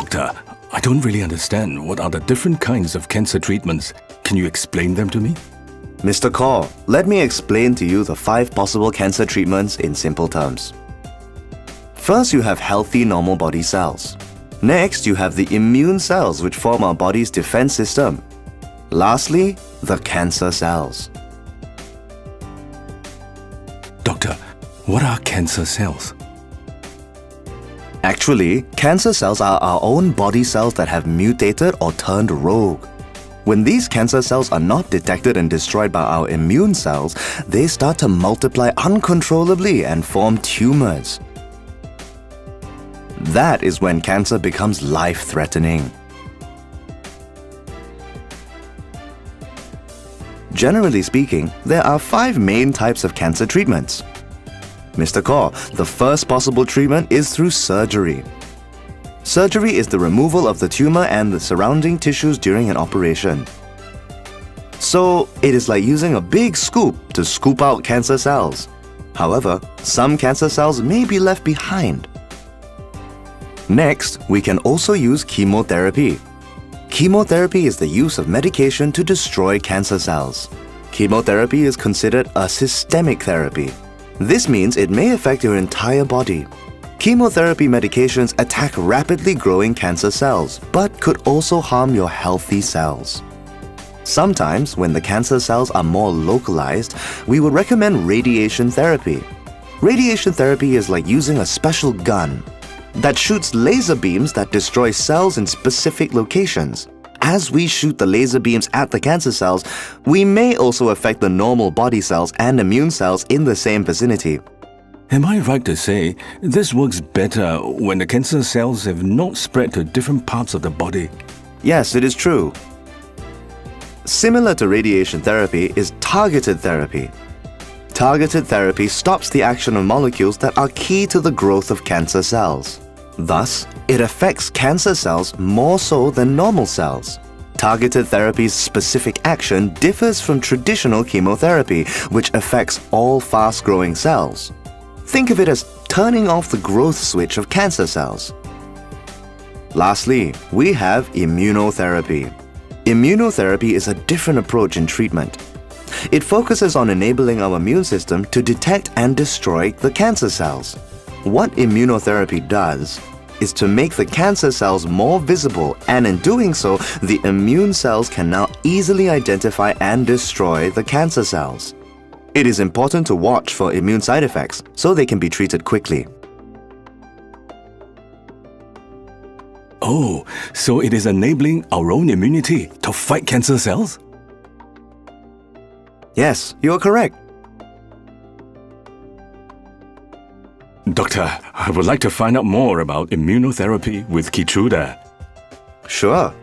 Doctor, I don't really understand what are the different kinds of cancer treatments. Can you explain them to me? Mr. Kaur, let me explain to you the 5 possible cancer treatments in simple terms. First, you have healthy normal body cells. Next, you have the immune cells which form our body's defense system. Lastly, the cancer cells. Doctor, what are cancer cells? Actually, cancer cells are our own body cells that have mutated or turned rogue. When these cancer cells are not detected and destroyed by our immune cells, they start to multiply uncontrollably and form tumors. That is when cancer becomes life-threatening. Generally speaking, there are 5 main types of cancer treatments. Mr. Kaur, the first possible treatment is through surgery. Surgery is the removal of the tumor and the surrounding tissues during an operation. So, it is like using a big scoop to scoop out cancer cells. However, some cancer cells may be left behind. Next, we can also use chemotherapy. Chemotherapy is the use of medication to destroy cancer cells. Chemotherapy is considered a systemic therapy. This means it may affect your entire body. Chemotherapy medications attack rapidly growing cancer cells, but could also harm your healthy cells. Sometimes, when the cancer cells are more localized, we would recommend radiation therapy. Radiation therapy is like using a special gun that shoots laser beams that destroy cells in specific locations. As we shoot the laser beams at the cancer cells, we may also affect the normal body cells and immune cells in the same vicinity. Am I right to say this works better when the cancer cells have not spread to different parts of the body? Yes, it is true. Similar to radiation therapy is targeted therapy. Targeted therapy stops the action of molecules that are key to the growth of cancer cells. Thus, it affects cancer cells more so than normal cells. Targeted therapy's specific action differs from traditional chemotherapy, which affects all fast-growing cells. Think of it as turning off the growth switch of cancer cells. Lastly, we have immunotherapy. Immunotherapy is a different approach in treatment. It focuses on enabling our immune system to detect and destroy the cancer cells. What immunotherapy does is to make the cancer cells more visible, and in doing so, the immune cells can now easily identify and destroy the cancer cells. It is important to watch for immune side effects so they can be treated quickly. Oh, so it is enabling our own immunity to fight cancer cells? Yes, you are correct. Doctor, I would like to find out more about immunotherapy with Keytruda. Sure.